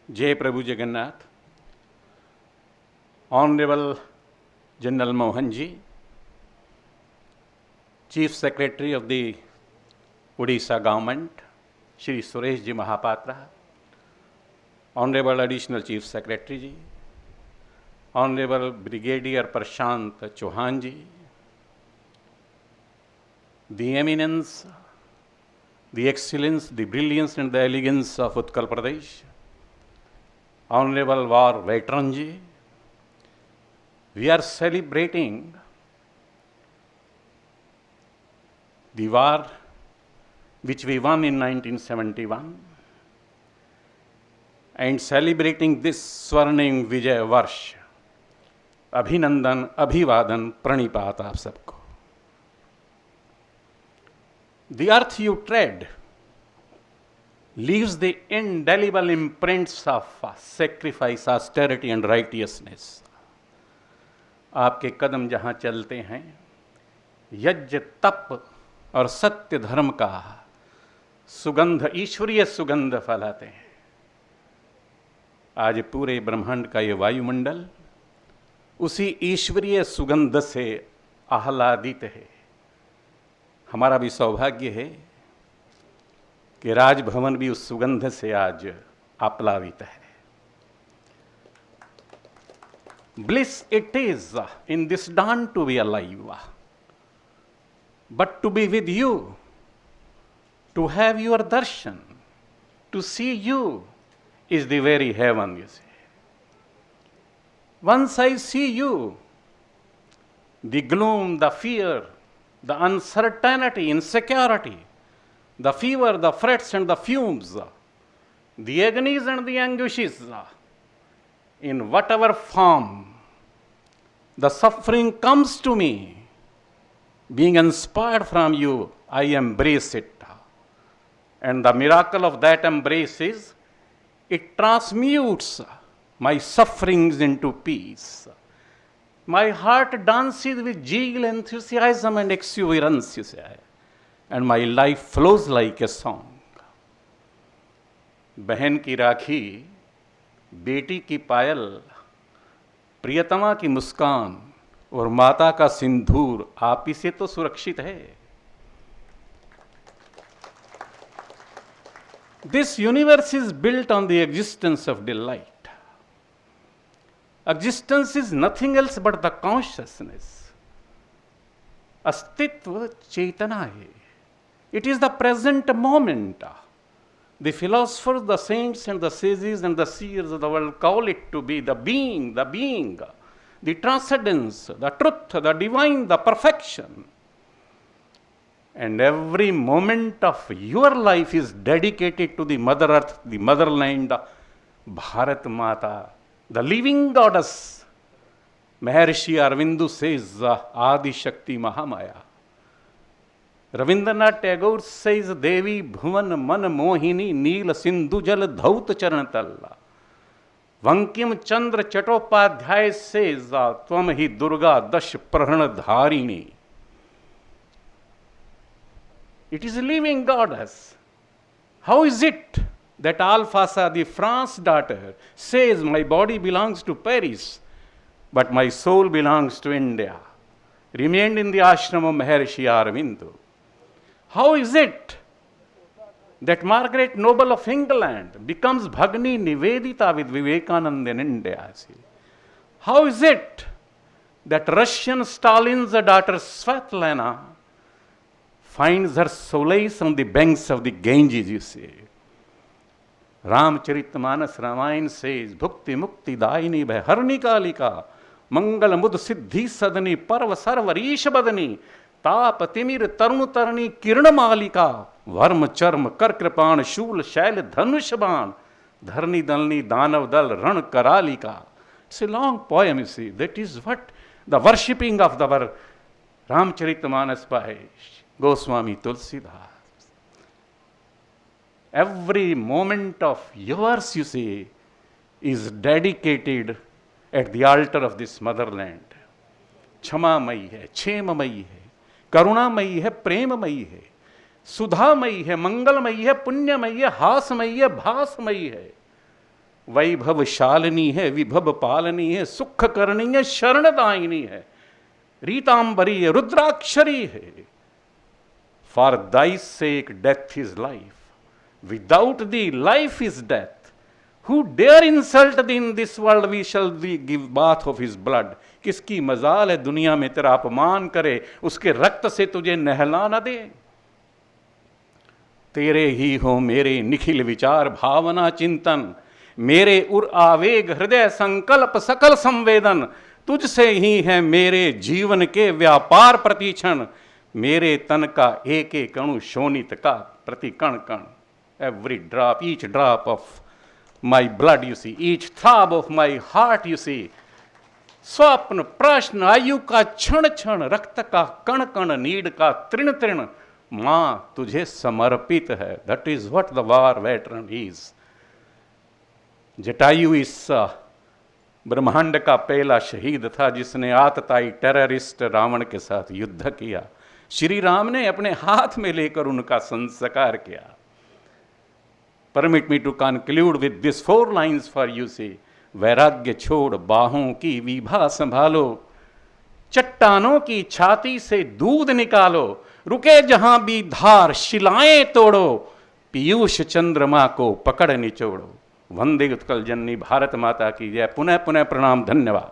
जय प्रभु Jagannath. Honorable General Mohan ji, Chief Secretary of the Odisha Government, Shri Suresh ji Mahapatra, Honorable Additional Chief Secretary ji, Honorable Brigadier Prashant Chauhan ji, the eminence, the excellence, the brilliance and the elegance of Utkal Pradesh, Honorable War Veteran ji, we are celebrating the war which we won in 1971 and celebrating this Swarnim Vijay Varsh. Abhinandan, Abhivadan, Pranipat aap sabko. The earth you tread leaves the indelible imprints of sacrifice, austerity and righteousness. आपके कदम जहाँ चलते हैं यज्ञ तप और सत्य धर्म का सुगंध, ईश्वरीय सुगंध फैलाते हैं। आज पूरे ब्रह्मांड का ये वायुमंडल उसी ईश्वरीय सुगंध से आह्लादित है। हमारा भी सौभाग्य है कि राजभवन भी उस सुगंध से आज आप्लावित है। Bliss it is in this dawn to be alive, but to be with you, to have your darshan, to see you is the very heaven, you see. Once I see you, the gloom, the fear, the uncertainty, insecurity, the fever, the frets and the fumes, the agonies and the anguishes, in whatever form the suffering comes to me, being inspired from you, I embrace it. And the miracle of that embrace is, it transmutes my sufferings into peace. My heart dances with zeal, enthusiasm and exuberance, you say, and my life flows like a song. बहन की राखी, बेटी की पायल, प्रियतमा की मुस्कान और माता का सिंदूर आप ही से तो सुरक्षित है। This universe is built on the existence of delight. Existence is nothing else but the consciousness. अस्तित्व चेतना है. It is the present moment. The philosophers, the saints and the sages and the seers of the world call it to be the being, the transcendence, the truth, the divine, the perfection. And every moment of your life is dedicated to the Mother Earth, the motherland, Bharat Mata, the living goddess. Maharshi Aurobindo says, Adi Shakti Mahamaya. Rabindranath Tagore says, Devi Bhuvan Man Mohini Neel Sindhu Jal Dhaut Charan Talla. Vankim Chandra Chattopadhyay says, Tvam hi Durga Dash Prahana Dharini. It is a living goddess. How is it that Alphasa, the France daughter, says, my body belongs to Paris, but my soul belongs to India, remained in the ashram of Maharshi Aurobindo? How is it that Margaret Noble of England becomes Bhagni Nivedita with Vivekananda in India? How is it that Russian Stalin's daughter Svetlana finds her solace on the banks of the Ganges, you see? Ramcharitmanas Ramayana says, Bhukti Mukti Daini Bharni Kalika, Mangal Mud Siddhi Sadani, Parva Sarvarisha Badani, ताप तिमिर तरुण तरणी किरण मालिका worm चर्म कर कृपाण शूल शैल धनुष बाण धरनी दलनी दानव दल रण करालिका. It's a long poem, you see. That is what the worshipping of our Ramcharitmanas by Goswami Tulsidas. Every moment of yours, you see, is dedicated at the altar of this motherland. क्षमामयी है, क्षेममयी है, करुणामयी है, प्रेममयी है, सुधामयी है, मंगलमयी है, पुण्यमयी है, हासमयी है, भासमयी है. वैभवशालिनी है, विभव पालनी है, सुख करनी है, शरणदायिनी है, रीतांबरी है, रुद्राक्षरी है। For thy sake death is life, without thee life is death. Who dare insult thee in this world, we shall give bath of his blood। किसकी मजाल है दुनिया में तेरा अपमान करे, उसके रक्त से तुझे नहला न दे। तेरे ही हो मेरे निखिल विचार भावना चिंतन, मेरे उर आवेग हृदय संकल्प सकल संवेदन, तुझसे ही है मेरे जीवन के व्यापार प्रतिक्षण, मेरे तन का एक एक अणु शोणित का प्रति कण कण। Every drop, each drop of my blood you see, each throb of my heart you see। स्वप्न प्रश्न आयु का क्षण क्षण, रक्त का कण कण, नीड का तृण तृण, मां तुझे समर्पित है। That is what the war veteran is. Jatayu इस ब्रह्मांड का पहला शहीद था जिसने आतताई टेररिस्ट रावण के साथ युद्ध किया। श्री राम ने अपने हाथ में लेकर उनका संस्कार किया। Permit me to conclude with this 4 lines for you see। वैराग्य छोड़ बाहों की विभा संभालो, चट्टानों की छाती से दूध निकालो, रुके जहां भी धार शिलाएं तोड़ो, पीयूष चंद्रमा को पकड़ निचोड़ो। वंदे उत्कल जननी भारत माता की जय। पुनः पुनः प्रणाम, धन्यवाद।